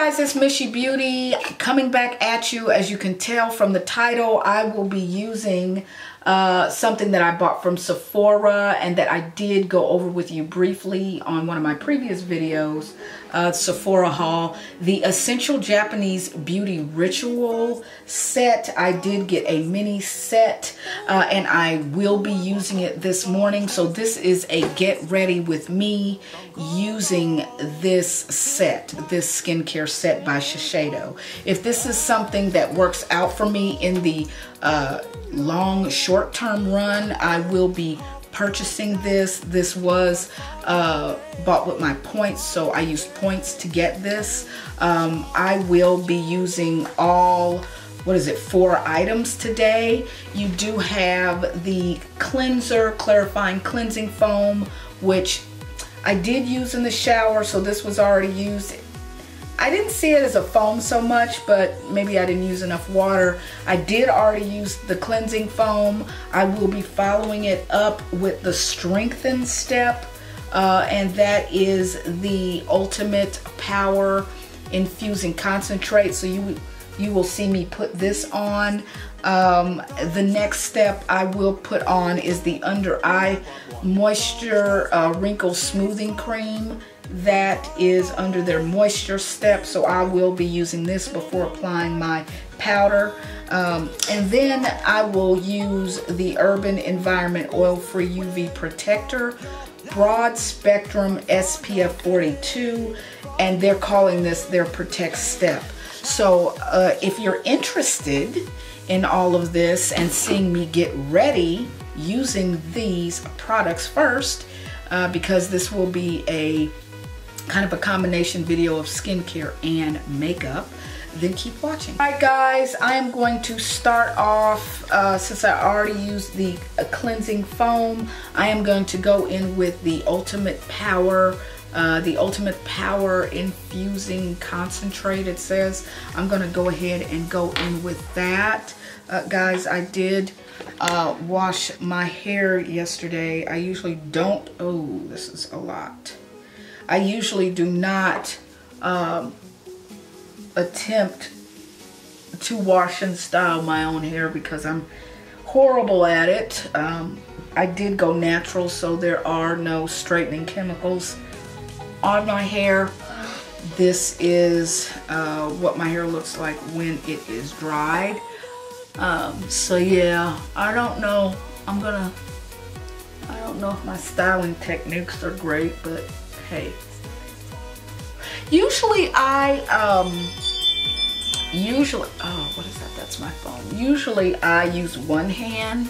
guys, it's Mishy Beauty coming back at you. As you can tell from the title, I will be using something that I bought from Sephora and that I did go over with you briefly on one of my previous videos, Sephora haul. The Essential Japanese Beauty Ritual set. I did get a mini set and I will be using it this morning. So this is a get ready with me using this set, this skincare set by Shiseido. If this is something that works out for me in the long short-term run, I will be purchasing this. This was bought with my points, so I used points to get this. I will be using all, what is it, 4 items today. You do have the cleanser, clarifying cleansing foam, which I did use in the shower, so this was already used. I didn't see it as a foam so much, but maybe I didn't use enough water. I did already use the cleansing foam. I will be following it up with the strengthen step, and that is the Ultimate Power Infusing Concentrate. So you will see me put this on. The next step I will put on is the Under Eye Moisture Wrinkle Smoothing Cream. That is under their moisture step, so I will be using this before applying my powder. And then I will use the Urban Environment Oil-Free UV Protector, Broad Spectrum SPF 42, and they're calling this their Protect Step. So if you're interested in all of this and seeing me get ready using these products first, because this will be a kind of a combination video of skincare and makeup, then keep watching. All right guys, I am going to start off, since I already used the cleansing foam, I am going to go in with the Ultimate Power Infusing Concentrate, it says. I'm gonna go ahead and go in with that. Guys, I did wash my hair yesterday. I usually don't, oh, this is a lot. I usually do not attempt to wash and style my own hair because I'm horrible at it. I did go natural, so there are no straightening chemicals on my hair. This is what my hair looks like when it is dried. So yeah, I don't know. I don't know if my styling techniques are great, but hey. Usually oh, what is that? That's my phone. Usually I use one hand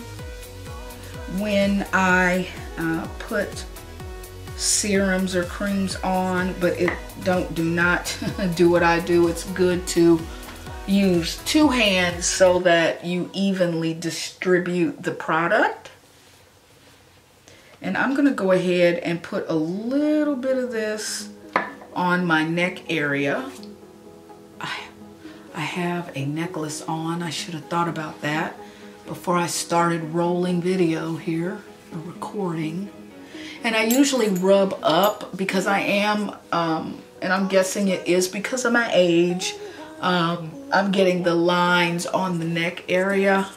when I put serums or creams on, but do not do what I do. It's good to use 2 hands so that you evenly distribute the product. And I'm gonna go ahead and put a little bit of this on my neck area. I have a necklace on. I should have thought about that before I started rolling video here, or recording. And I usually rub up because I am, and I'm guessing it is because of my age, I'm getting the lines on the neck area.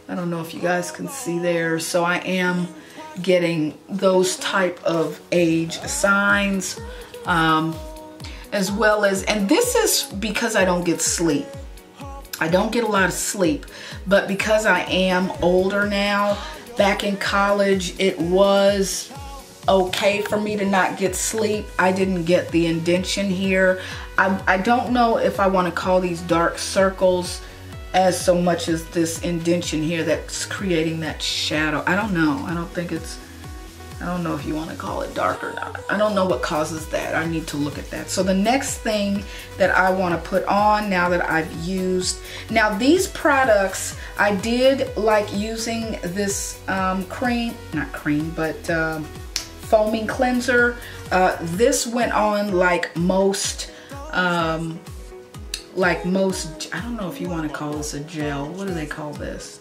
I don't know if you guys can see there. So I am getting those type of age signs, as well as, and this is because I don't get sleep. I don't get a lot of sleep, but because I am older now, back in college, it was okay for me to not get sleep. I didn't get the indention here. I don't know if I want to call these dark circles as so much as this indention here that's creating that shadow. I don't know. I don't know if you want to call it dark or not. I don't know what causes that. I need to look at that. So the next thing that I want to put on now that I've used, now these products, I did like using this foaming cleanser. This went on like most, I don't know if you want to call this a gel. What do they call this?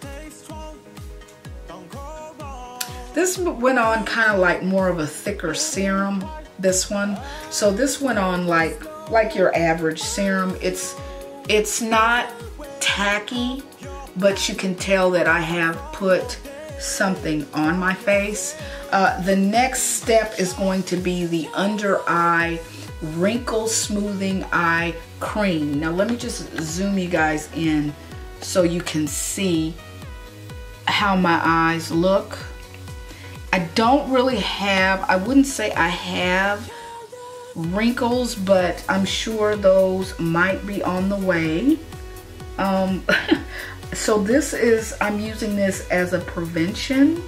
This went on kind of like more of a thicker serum, this one. So this went on like like your average serum. It's not tacky, but you can tell that I have put something on my face. The next step is going to be the under eye wrinkle smoothing eye cream. Now let me just zoom you guys in so you can see how my eyes look. I don't really have, I wouldn't say I have wrinkles, but I'm sure those might be on the way. So this is, I'm using this as a prevention.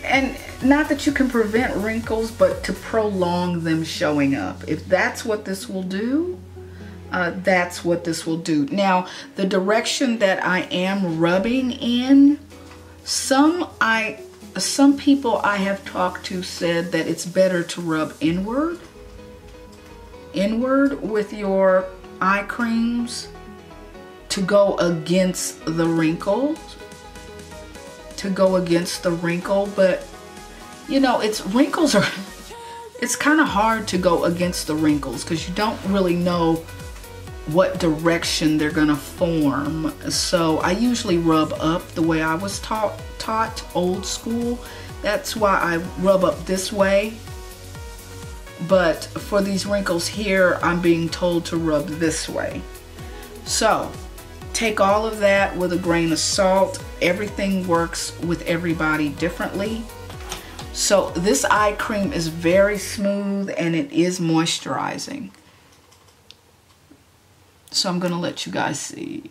And not that you can prevent wrinkles, but to prolong them showing up. If that's what this will do, that's what this will do. Now, the direction that I am rubbing in, some people I have talked to said that it's better to rub inward with your eye creams to go against the wrinkles, but you know, it's kind of hard to go against the wrinkles because you don't really know what direction they're gonna form. So I usually rub up the way I was taught, old school. That's why I rub up this way. But for these wrinkles here, I'm being told to rub this way. So take all of that with a grain of salt. Everything works with everybody differently. So this eye cream is very smooth and it is moisturizing. So I'm gonna let you guys see.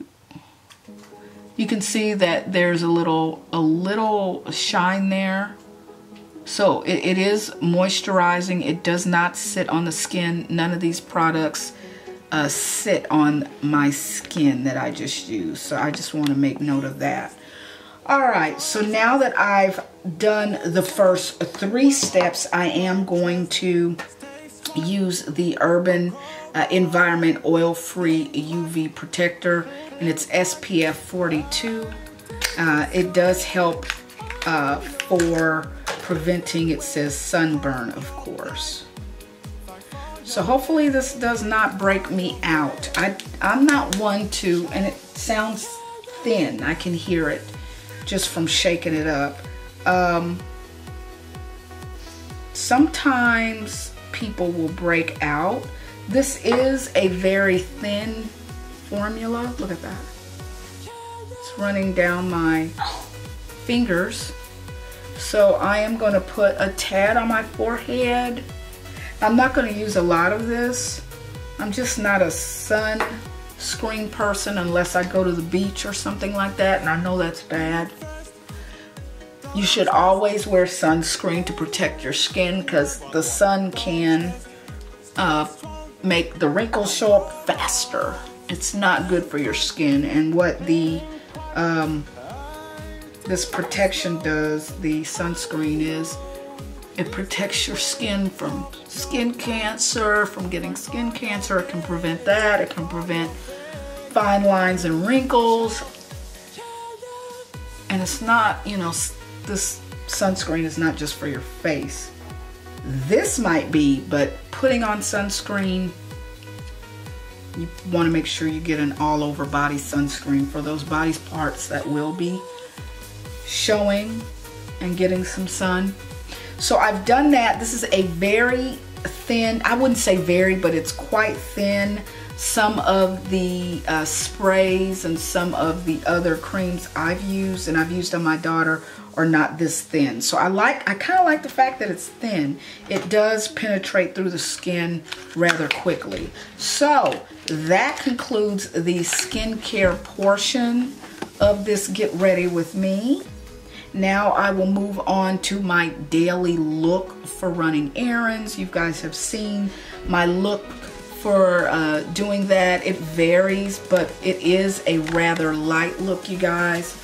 You can see that there's a little shine there. So it is moisturizing. It does not sit on the skin. None of these products sit on my skin that I just used. So I just want to make note of that. All right, so now that I've done the first 3 steps, I am going to use the Urban Environment Oil-Free UV Protector, and it's SPF 42. It does help for preventing, it says, sunburn, of course. So hopefully this does not break me out. I'm not one to, and it sounds thin, I can hear it just from shaking it up. Sometimes people will break out. This is a very thin formula. Look at that. It's running down my fingers. So I am going to put a tad on my forehead. I'm not going to use a lot of this. I'm just not a sunscreen person unless I go to the beach or something like that, and I know that's bad. You should always wear sunscreen to protect your skin because the sun can make the wrinkles show up faster. It's not good for your skin. And what the this protection does, the sunscreen, is it protects your skin from skin cancer, from getting skin cancer. It can prevent that. It can prevent fine lines and wrinkles. And it's not, you know, this sunscreen is not just for your face. This might be, but putting on sunscreen, you want to make sure you get an all over body sunscreen for those body parts that will be showing and getting some sun. So I've done that. This is a very thin, I wouldn't say very, but it's quite thin. Some of the sprays and some of the other creams I've used and I've used on my daughter are not this thin. So I kind of like the fact that it's thin. It does penetrate through the skin rather quickly. So that concludes the skincare portion of this Get Ready With Me. Now I will move on to my daily look for running errands. You guys have seen my look for doing that. It varies, but it is a rather light look, you guys.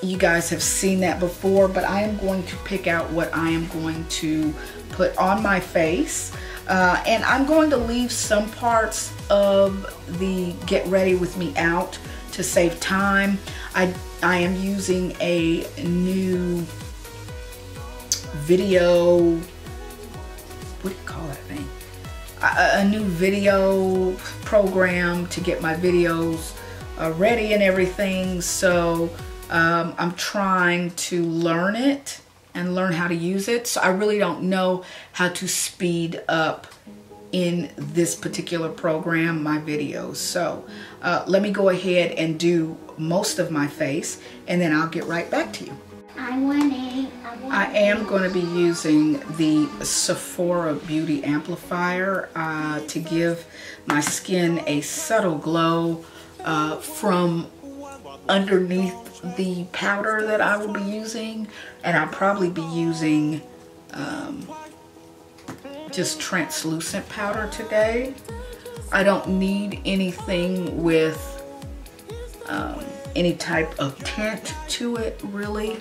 You guys have seen that before, but I am going to pick out what I am going to put on my face. And I'm going to leave some parts of the Get Ready With Me out to save time. I am using a new video, what do you call it? a new video program to get my videos ready and everything. So I'm trying to learn it and learn how to use it. So I really don't know how to speed up in this particular program my videos. So let me go ahead and do most of my face, and then I'll get right back to you. I am going to be using the Sephora Beauty Amplifier to give my skin a subtle glow from underneath the powder that I will be using. And I'll probably be using just translucent powder today. I don't need anything with any type of tint to it, really.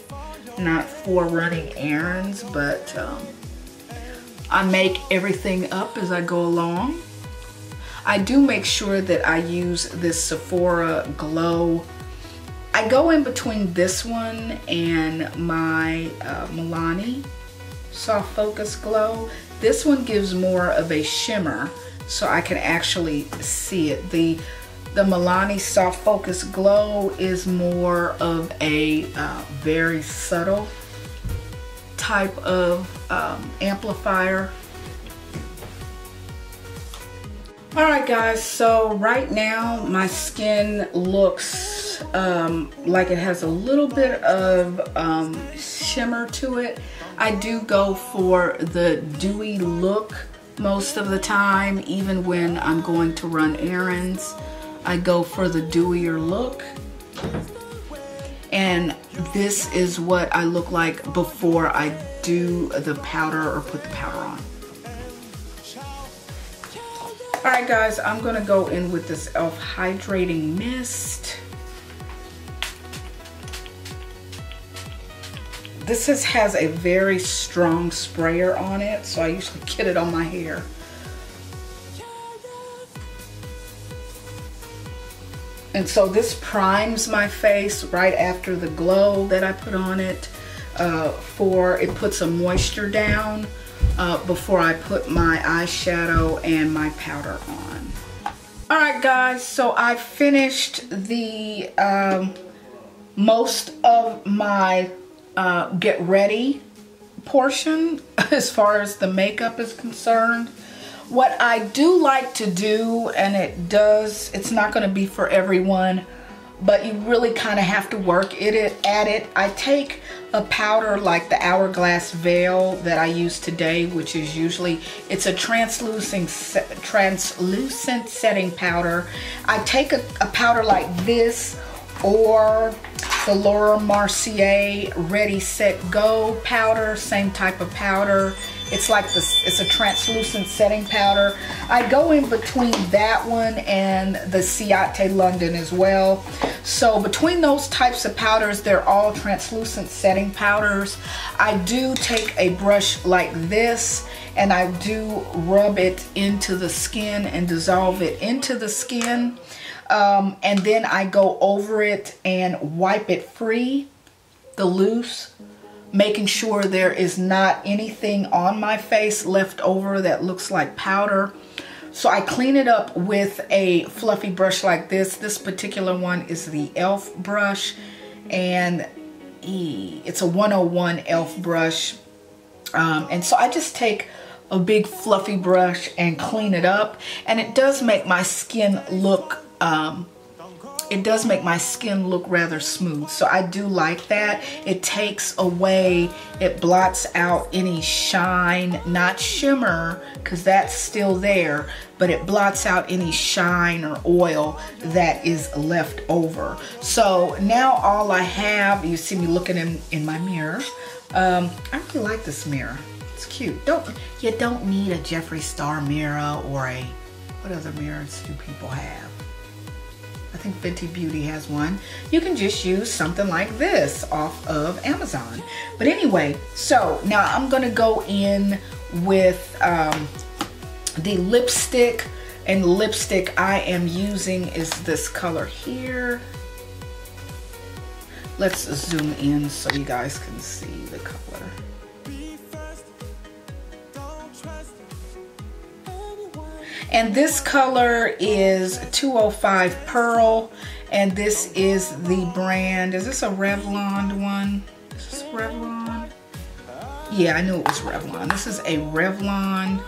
Not for running errands, but I make everything up as I go along. I do make sure that I use this Sephora Glow. I go in between this one and my Milani Soft Focus Glow. This one gives more of a shimmer, so I can actually see it. The Milani Soft Focus Glow is more of a very subtle type of amplifier. Alright guys, so right now my skin looks like it has a little bit of shimmer to it. I do go for the dewy look most of the time, even when I'm going to run errands. I go for the dewier look. And this is what I look like before I do the powder or put the powder on. Alright guys, I'm going to go in with this e.l.f. Hydrating Mist. This has a very strong sprayer on it, so I usually get it on my hair. And so this primes my face right after the glow that I put on it. It puts some moisture down before I put my eyeshadow and my powder on. Alright guys, so I finished the most of my get ready portion as far as the makeup is concerned. What I do like to do, and it's not going to be for everyone, but you really kind of have to work at it. I take a powder like the Hourglass Veil that I use today, which is it's a translucent setting powder. I take a powder like this, or the Laura Mercier Ready Set Go powder, same type of powder. It's a translucent setting powder. I go in between that one and the Ciate London as well. So between those types of powders, they're all translucent setting powders. I do take a brush like this and I do rub it into the skin and dissolve it into the skin. And then I go over it and wipe it free, the loose, making sure there is not anything on my face left over that looks like powder. So I clean it up with a fluffy brush like this. This particular one is the e.l.f. brush, and it's a 101 e.l.f. brush. And so I just take a big fluffy brush and clean it up, and it does make my skin look rather smooth. So I do like that. It takes away, it blots out any shine, not shimmer, because that's still there, but it blots out any shine or oil that is left over. So now all I have, you see me looking in my mirror. I really like this mirror. It's cute. You don't need a Jeffree Star mirror or what other mirrors do people have? I think Fenty Beauty has one. You can just use something like this off of Amazon. But anyway, so now I'm gonna go in with the lipstick, and the lipstick I am using is this color here. Let's zoom in so you guys can see the color. And this color is 205 Pearl, and this is the brand. Is this a Revlon one? Is this Revlon? Yeah, I knew it was Revlon. This is a Revlon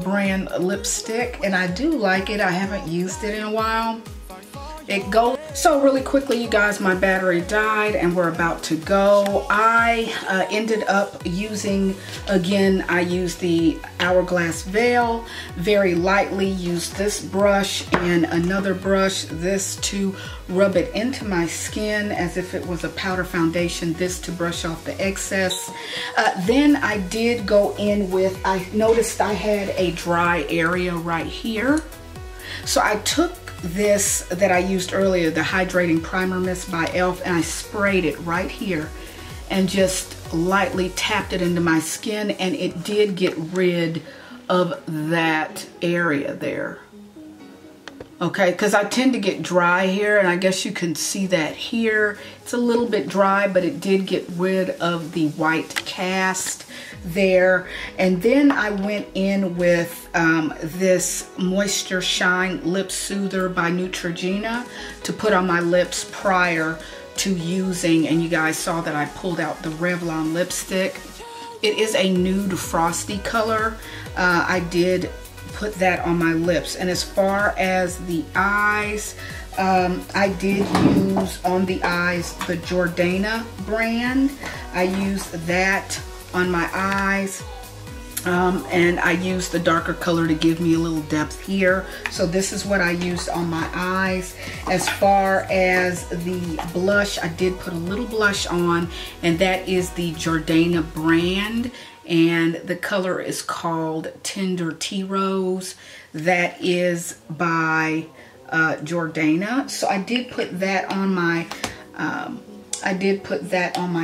brand lipstick, and I do like it. I haven't used it in a while. It goes so really quickly, you guys. My battery died and we're about to go. I ended up using, again, I used the Hourglass Veil, very lightly used this brush and another brush, this to rub it into my skin as if it was a powder foundation, this to brush off the excess. Then I did go in with, I noticed I had a dry area right here. So I took this that I used earlier, the Hydrating Primer Mist by e.l.f., and I sprayed it right here and just lightly tapped it into my skin, and it did get rid of that area there. Okay, because I tend to get dry here, and I guess you can see that here. It's a little bit dry, but it did get rid of the white cast there. And then I went in with this Moisture Shine Lip Soother by Neutrogena to put on my lips prior to using, and you guys saw that I pulled out the Revlon lipstick. It is a nude frosty color. I did put that on my lips. And as far as the eyes, I did use on the eyes the Jordana brand. I used that on my eyes, and I used the darker color to give me a little depth here. So this is what I used on my eyes. As far as the blush, I did put a little blush on, and that is the Jordana brand, and the color is called Tender Tea Rose. That is by Jordana. So I did put that on my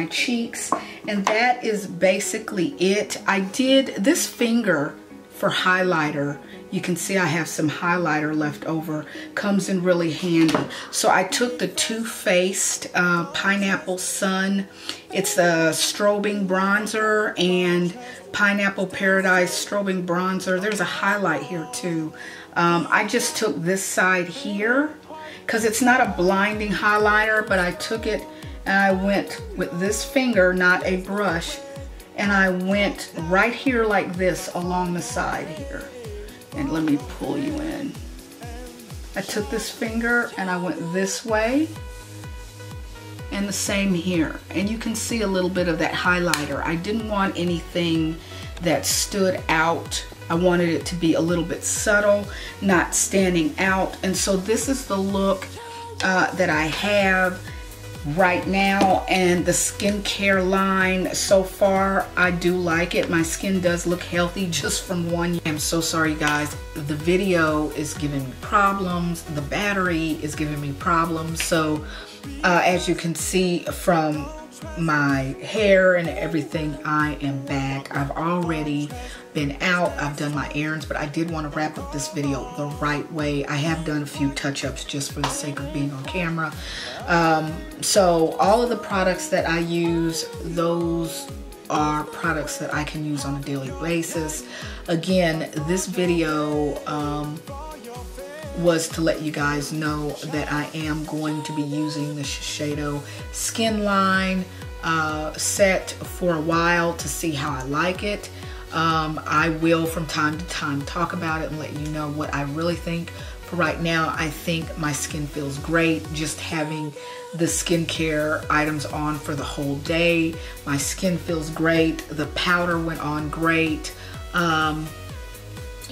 cheeks, and that is basically it. I did this finger for highlighter. You can see I have some highlighter left over. Comes in really handy. So I took the Too Faced Pineapple Sun. It's a strobing bronzer and Pineapple Paradise strobing bronzer. There's a highlight here too. I just took this side here because it's not a blinding highlighter, but I took it and I went with this finger, not a brush, and I went right here like this along the side here. And let me pull you in. I took this finger and I went this way, and the same here. And you can see a little bit of that highlighter. I didn't want anything that stood out. I wanted it to be a little bit subtle, not standing out. And so this is the look that I have right now, and the skincare line so far, I do like it. My skin does look healthy just from one. I'm so sorry guys, the video is giving me problems, the battery is giving me problems. So as you can see from my hair and everything, I am back. I've already been out, I've done my errands, but I did want to wrap up this video the right way. I have done a few touch-ups just for the sake of being on camera. So all of the products that I use, those are products that I can use on a daily basis. Again, this video was to let you guys know that I am going to be using the Shiseido Skin Line set for a while to see how I like it. I will from time to time talk about it and let you know what I really think. For right now, I think my skin feels great just having the skincare items on for the whole day. My skin feels great. The powder went on great.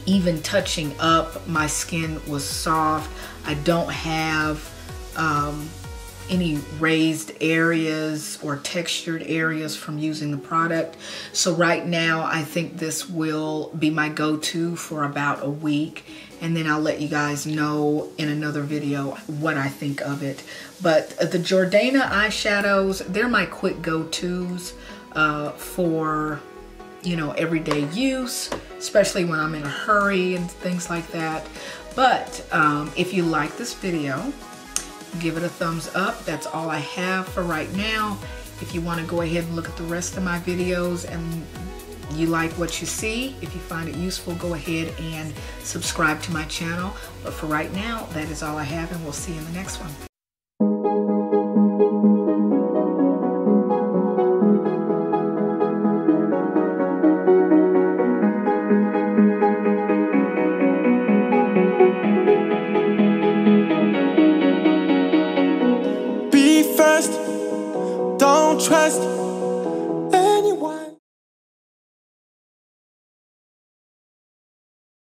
Even touching up, my skin was soft. I don't have any raised areas or textured areas from using the product. So right now, I think this will be my go-to for about a week, and then I'll let you guys know in another video what I think of it. But the Jordana eyeshadows, they're my quick go-tos for, you know, everyday use, especially when I'm in a hurry and things like that. But if you like this video, give it a thumbs up. That's all I have for right now. If you want to go ahead and look at the rest of my videos and you like what you see. If you find it useful, go ahead and subscribe to my channel. But for right now, that is all I have, and we'll see you in the next one. Be first, don't trust